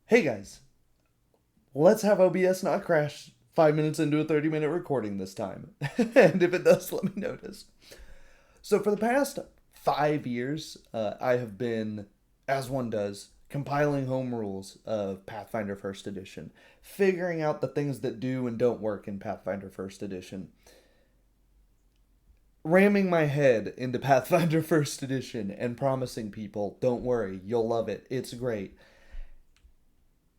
Hey guys, let's have OBS not crash 5 minutes into a 30-minute recording this time. And if it does, let me notice. So, for the past 5 years, I have been, as one does, compiling home rules of Pathfinder First Edition, figuring out the things that do and don't work in Pathfinder First Edition, ramming my head into Pathfinder First Edition, and promising people, don't worry, you'll love it, it's great.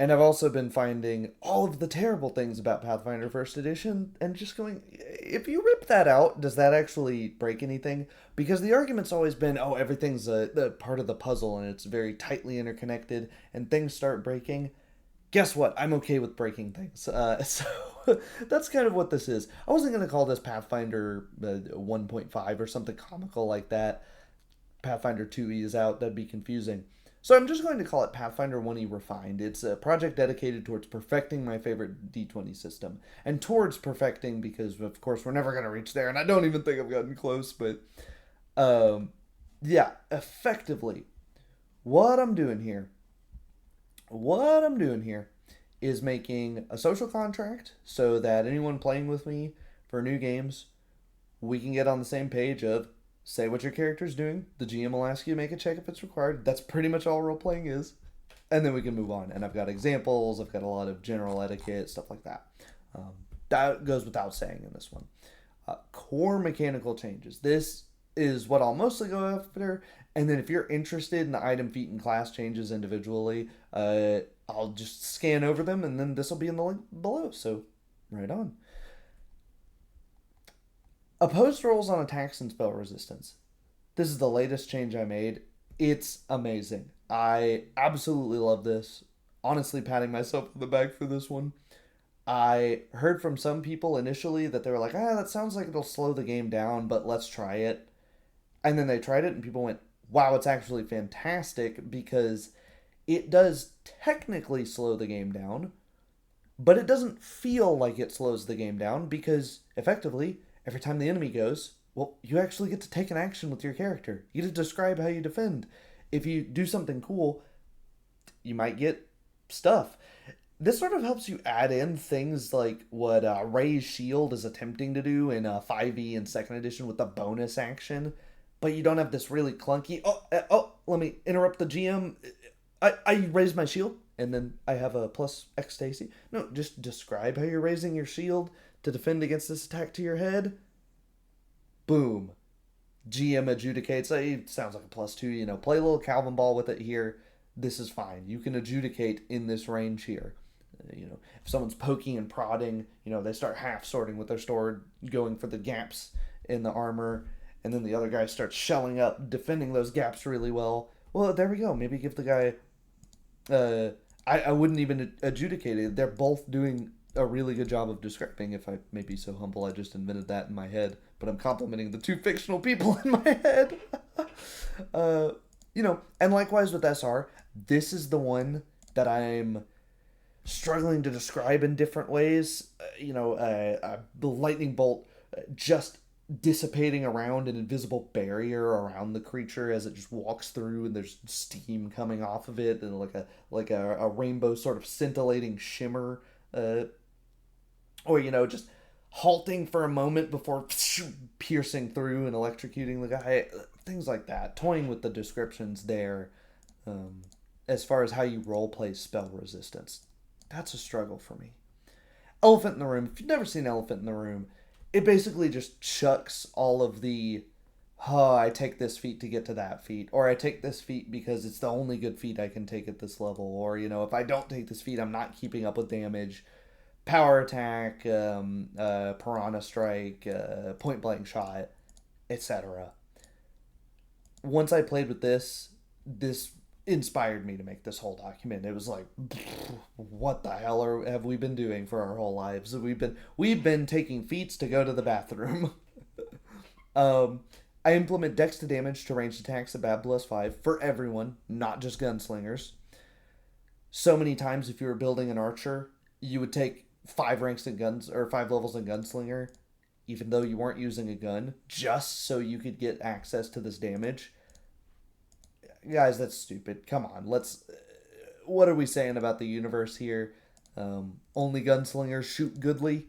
And I've also been finding all of the terrible things about Pathfinder First Edition and just going, if you rip that out, does that actually break anything? Because the argument's always been, oh, everything's a part of the puzzle and it's very tightly interconnected and things start breaking. Guess what? I'm okay with breaking things. So that's kind of what this is. I wasn't going to call this Pathfinder 1.5 or something comical like that. Pathfinder 2e is out, that'd be confusing. So I'm just going to call it Pathfinder 1e Refined. It's a project dedicated towards perfecting my favorite D20 system. And towards perfecting because, of course, we're never going to reach there, and I don't even think I've gotten close, but um, yeah, effectively, what I'm doing here, what I'm doing here is making a social contract so that anyone playing with me for new games, we can get on the same page of say what your character's doing. The GM will ask you to make a check if it's required. That's pretty much all role playing is. And then we can move on. And I've got examples, I've got a lot of general etiquette, stuff like that. Um, that goes without saying in this one. Core mechanical changes. This is what I'll mostly go after. And then if you're interested in the item, feat, and class changes individually, I'll just scan over them and then this will be in the link below. So, right on. Opposed rolls on attacks and spell resistance. This is the latest change I made. It's amazing. I absolutely love this. Honestly, patting myself on the back for this one. I heard from some people initially that they were like, that sounds like it'll slow the game down, but let's try it. And then they tried it, and people went, wow, it's actually fantastic because it does technically slow the game down, but it doesn't feel like it slows the game down because effectively every time the enemy goes, well, you actually get to take an action with your character. You get to describe how you defend. If you do something cool, you might get stuff. This sort of helps you add in things like what Ray's Shield is attempting to do in 5e and 2nd edition with the bonus action, but you don't have this really clunky, let me interrupt the GM. I raise my shield, and then I have a plus X Stacy. No, just describe how you're raising your shield to defend against this attack to your head. Boom. GM adjudicates. It sounds like a plus two. Play a little Calvin ball with it here. This is fine. You can adjudicate in this range here. If someone's poking and prodding, they start half sorting with their sword, going for the gaps in the armor, and then the other guy starts shelling up, defending those gaps really well. Well, there we go. Maybe give the guy. I wouldn't even adjudicate it. They're both doing a really good job of describing. If I may be so humble, I just invented that in my head, but I'm complimenting the two fictional people in my head. And likewise with SR, this is the one that I'm struggling to describe in different ways. The lightning bolt just dissipating around an invisible barrier around the creature as it just walks through, and there's steam coming off of it, and like a rainbow sort of scintillating shimmer, or just halting for a moment before piercing through and electrocuting the guy. Things like that. Toying with the descriptions there, as far as how you roleplay spell resistance. That's a struggle for me. Elephant in the Room. If you've never seen Elephant in the Room, it basically just chucks all of the, I take this feat to get to that feat, or I take this feat because it's the only good feat I can take at this level, or, if I don't take this feat, I'm not keeping up with damage. Power attack, piranha strike, point blank shot, etc. Once I played with this inspired me to make this whole document. It was like, what the hell have we been doing for our whole lives? We've been taking feats to go to the bathroom. I implement dex to damage to ranged attacks at Bad plus 5 for everyone, not just gunslingers. So many times, if you were building an archer, you would take 5 ranks in guns or 5 levels in gunslinger, even though you weren't using a gun, just so you could get access to this damage. Guys, that's stupid. Come on, what are we saying about the universe here? Only gunslingers shoot goodly?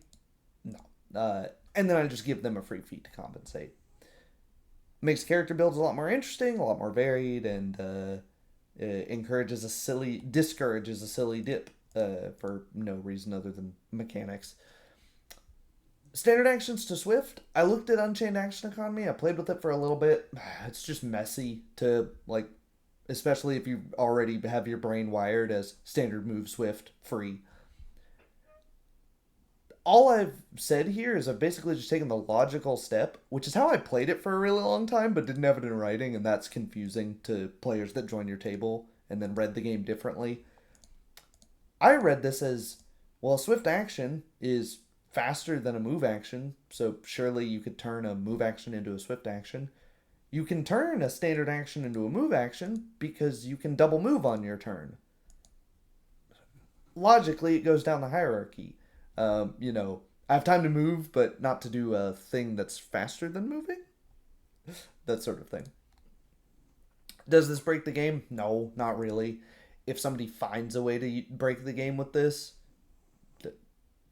No. And then I just give them a free feat to compensate. Makes character builds a lot more interesting, a lot more varied, and discourages a silly dip for no reason other than mechanics. Standard actions to Swift. I looked at Unchained Action Economy. I played with it for a little bit. It's just messy to like, especially if you already have your brain wired as standard move Swift free. All I've said here is I've basically just taken the logical step, which is how I played it for a really long time, but didn't have it in writing, and that's confusing to players that join your table and then read the game differently. I read this as, well, a swift action is faster than a move action, so surely you could turn a move action into a swift action. You can turn a standard action into a move action because you can double move on your turn. Logically, it goes down the hierarchy. I have time to move, but not to do a thing that's faster than moving. That sort of thing. Does this break the game? No, not really. If somebody finds a way to break the game with this,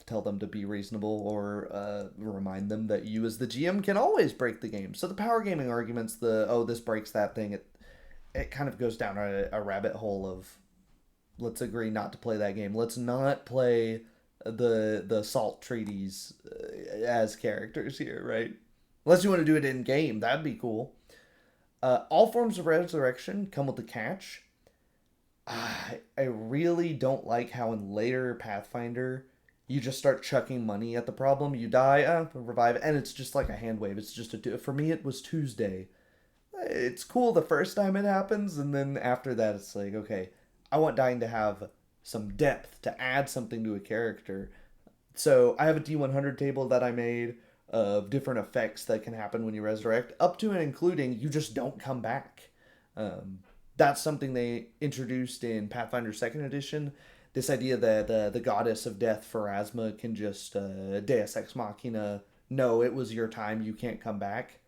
tell them to be reasonable or remind them that you as the GM can always break the game. So the power gaming arguments, this breaks that thing, it kind of goes down a rabbit hole of let's agree not to play that game. Let's not play the salt treaties as characters here, right? Unless you want to do it in game, that'd be cool. All forms of resurrection come with a catch. I really don't like how in later Pathfinder you just start chucking money at the problem. You die, revive, and it's just like a hand wave. It's just for me it was Tuesday. It's cool the first time it happens, and then after that it's like, okay, I want dying to have some depth, to add something to a character. So I have a D100 table that I made of different effects that can happen when you resurrect, up to and including you just don't come back. That's something they introduced in Pathfinder 2nd Edition. This idea that the goddess of death, Pharasma, can just Deus Ex Machina, no, it was your time, you can't come back.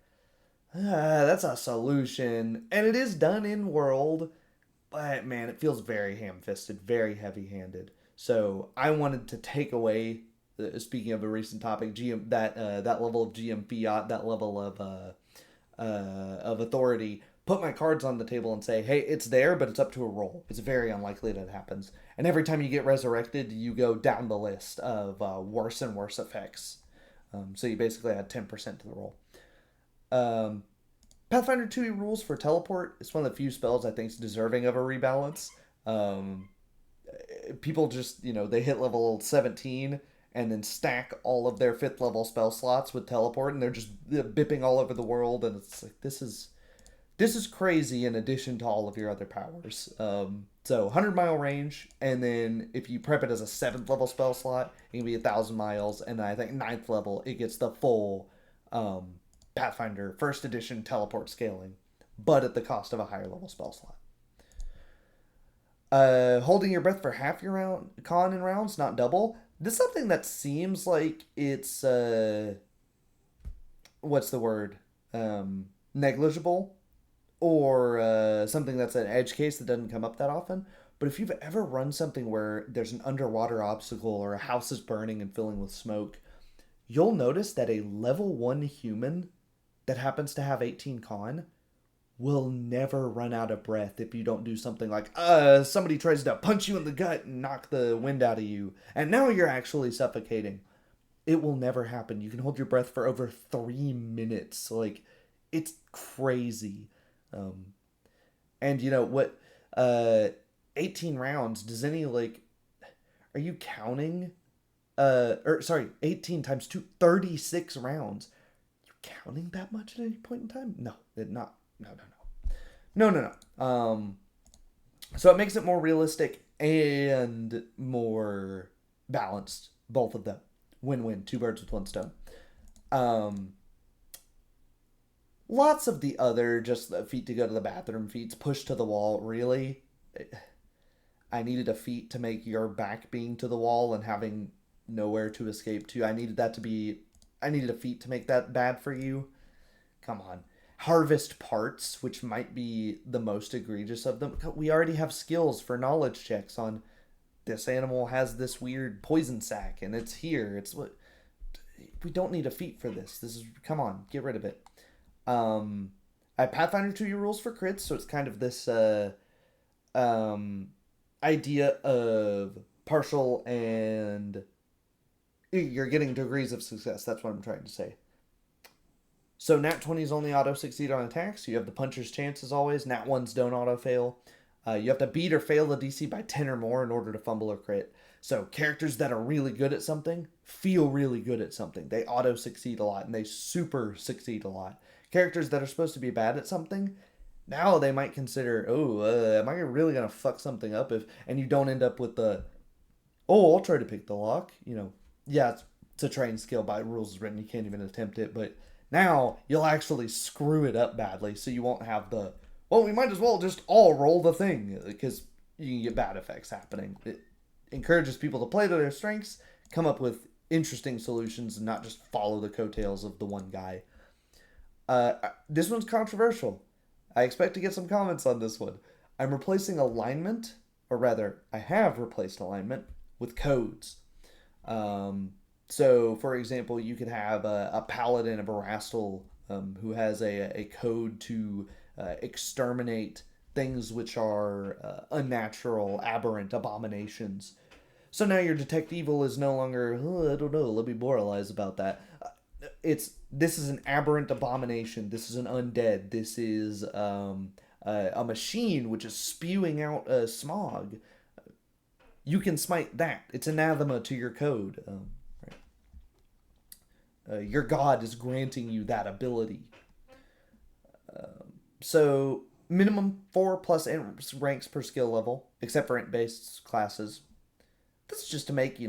That's a solution. And it is done in world, but man, it feels very ham-fisted, very heavy-handed. So I wanted to take away, speaking of a recent topic, GM that level of GM fiat, that level of authority, put my cards on the table and say, hey, it's there, but it's up to a roll. It's very unlikely that it happens. And every time you get resurrected, you go down the list of worse and worse effects. So you basically add 10% to the roll. Pathfinder 2 rules for teleport. It's one of the few spells I think is deserving of a rebalance. People just, they hit level 17 and then stack all of their 5th level spell slots with teleport, and they're just bipping all over the world, and it's like, this is crazy in addition to all of your other powers. So 100-mile range, and then if you prep it as a 7th level spell slot, it can be 1,000 miles, and then I think 9th level, it gets the full Pathfinder 1st edition teleport scaling, but at the cost of a higher level spell slot. Holding your breath for half your con in rounds, not double. This is something that seems like it's what's the word? Negligible, or something that's an edge case that doesn't come up that often. But if you've ever run something where there's an underwater obstacle or a house is burning and filling with smoke, you'll notice that a level 1 human that happens to have 18 con will never run out of breath if you don't do something like, somebody tries to punch you in the gut and knock the wind out of you, and now you're actually suffocating. It will never happen. You can hold your breath for over 3 minutes. Like, it's crazy. And you know what, 18 rounds, does any, like, are you counting, 18 times 2, 36 rounds. You counting that much at any point in time? No, not, no. So it makes it more realistic and more balanced, both of them. Win-win, 2 birds with 1 stone. Lots of the other, just the feat to go to the bathroom feats, push to the wall, really. I needed a feat to make your back being to the wall and having nowhere to escape to. I needed a feat to make that bad for you. Come on. harvest parts, which might be the most egregious of them. We already have skills for knowledge checks on this animal has this weird poison sac and it's here. It's what we don't need a feat for this. This is come on, get rid of it. Um, I have Pathfinder 2 rules for crits, so it's kind of this um, idea of partial and you're getting degrees of success. That's what I'm trying to say. So nat 20s only auto succeed on attacks. You have the puncher's chance as always. Nat 1s don't auto fail. You have to beat or fail the DC by 10 or more in order to fumble or crit. So characters that are really good at something feel really good at something. They auto succeed a lot and they super succeed a lot. Characters that are supposed to be bad at something, now they might consider, am I really gonna fuck something up if? And you don't end up with the, I'll try to pick the lock. Yeah, it's a trained skill by rules is written. You can't even attempt it, but now you'll actually screw it up badly, so you won't have the, we might as well just all roll the thing because you can get bad effects happening. It encourages people to play to their strengths, come up with interesting solutions, and not just follow the coattails of the one guy. This one's controversial. I expect to get some comments on this one. I'm replacing alignment, or rather, I have replaced alignment with codes. So, for example, you could have a paladin of Erastil who has a code to exterminate things which are unnatural, aberrant abominations. So now your detect evil is no longer, I don't know, let me moralize about that. This is an aberrant abomination. This is an undead. This is a machine which is spewing out smog. You can smite that. It's anathema to your code. Your god is granting you that ability. So minimum 4 plus ranks per skill level, except for int-based classes. This is just to make,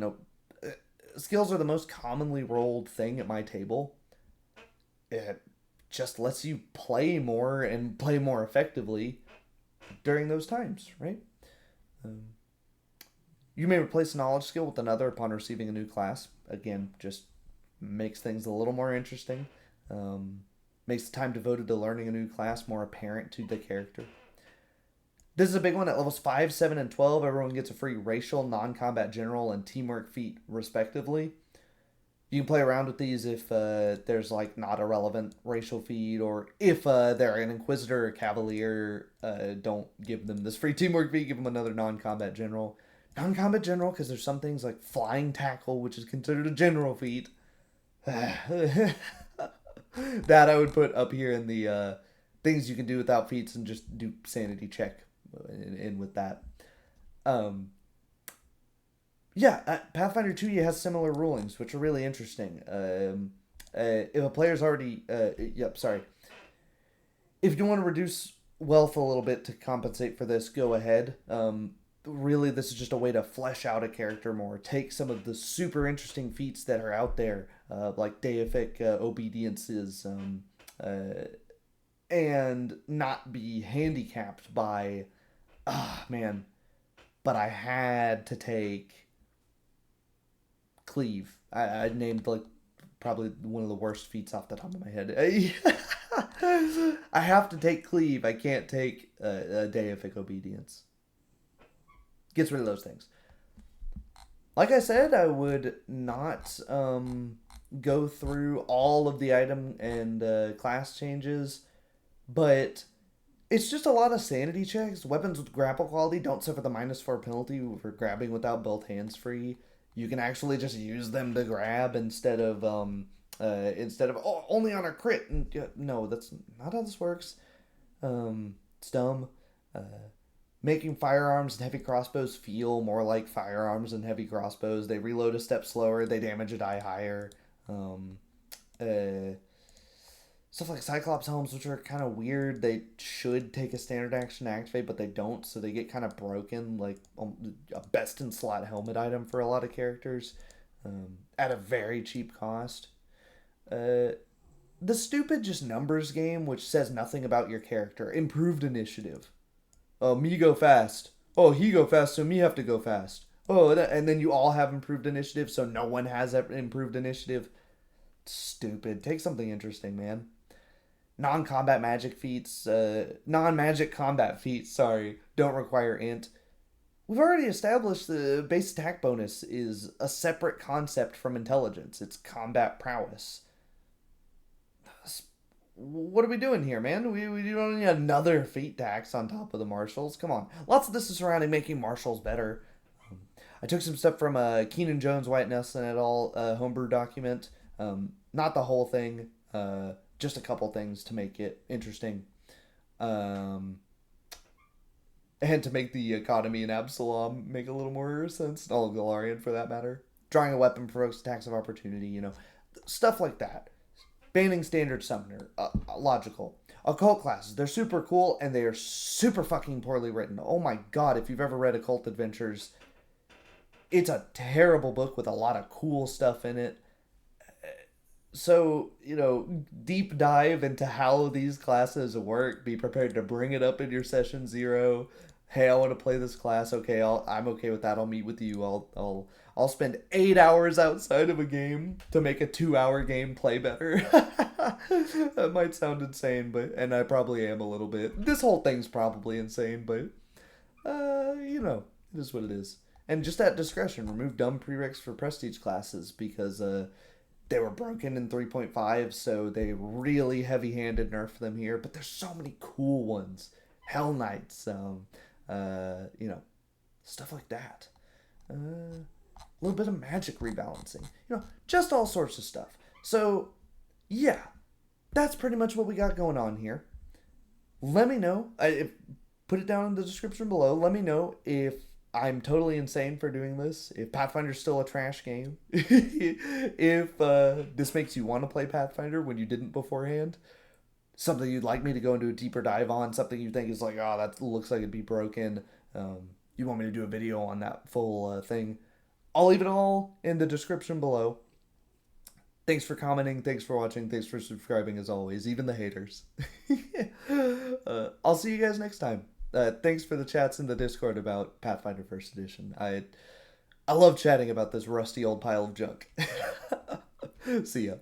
skills are the most commonly rolled thing at my table. It just lets you play more and play more effectively during those times, right? You may replace a knowledge skill with another upon receiving a new class. Again, just makes things a little more interesting. Makes the time devoted to learning a new class more apparent to the character. This is a big one. At levels 5, 7, and 12, everyone gets a free racial, non-combat general, and teamwork feat, respectively. You can play around with these if there's not a relevant racial feat, or if they're an Inquisitor or Cavalier, don't give them this free teamwork feat, give them another non-combat general. Non-combat general, because there's some things like flying tackle, which is considered a general feat. That I would put up here in the things you can do without feats and just do sanity check in with that. Pathfinder 2 has similar rulings, which are really interesting. If a player's already... If you want to reduce wealth a little bit to compensate for this, go ahead. Really, this is just a way to flesh out a character more. Take some of the super interesting feats that are out there, like deific obediences, and not be handicapped by, but I had to take Cleave. I named probably one of the worst feats off the top of my head. I have to take Cleave. I can't take deific obedience. Gets rid of those things. Like I said, I would not go through all of the item and class changes, but it's just a lot of sanity checks. Weapons with grapple quality don't suffer the -4 penalty for grabbing without both hands free. You can actually just use them to grab instead of only on a crit. And no, that's not how this works. It's dumb. Making firearms and heavy crossbows feel more like firearms and heavy crossbows. They reload a step slower. They damage a die higher. Stuff like Cyclops helms, which are kind of weird. They should take a standard action to activate, but they don't, so they get kind of broken, like a best-in-slot helmet item for a lot of characters, at a very cheap cost. The stupid just numbers game, which says nothing about your character. Improved initiative. Oh, me go fast. Oh, he go fast, so me have to go fast. And then you all have improved initiative, so no one has improved initiative. Stupid. Take something interesting, man. Non-combat magic feats, non-magic combat feats, sorry, don't require int. We've already established the base attack bonus is a separate concept from intelligence. It's combat prowess. What are we doing here, man? We don't need another feat tax on top of the marshals. Come on. Lots of this is surrounding making marshals better. I took some stuff from Keenan Jones, White Nelson et al. Homebrew document. Not the whole thing, just a couple things to make it interesting. Um, and to make the economy in Absalom make a little more sense. All of Galarian, for that matter. Drawing a weapon provokes attacks of opportunity, stuff like that. Banning standard summoner, logical. Occult classes, they're super cool and they are super fucking poorly written. Oh my god, if you've ever read Occult Adventures, it's a terrible book with a lot of cool stuff in it. So, deep dive into how these classes work. Be prepared to bring it up in your session 0. Hey, I want to play this class. Okay, I'm okay with that. I'll meet with you. I'll spend 8 hours outside of a game to make a 2-hour game play better. That might sound insane, and I probably am a little bit. This whole thing's probably insane, but it is what it is. And just at discretion, remove dumb prereqs for prestige classes because they were broken in 3.5, so they really heavy-handed nerfed them here. But there's so many cool ones. Hell Knights, stuff like that. A little bit of magic rebalancing. Just all sorts of stuff. So, yeah, that's pretty much what we got going on here. Let me know. Put it down in the description below. Let me know if I'm totally insane for doing this. If Pathfinder's still a trash game. If this makes you want to play Pathfinder when you didn't beforehand. Something you'd like me to go into a deeper dive on. Something you think is like, oh, that looks like it'd be broken. You want me to do a video on that full thing. I'll leave it all in the description below. Thanks for commenting. Thanks for watching. Thanks for subscribing as always. Even the haters. I'll see you guys next time. Thanks for the chats in the Discord about Pathfinder First Edition. I love chatting about this rusty old pile of junk. See ya.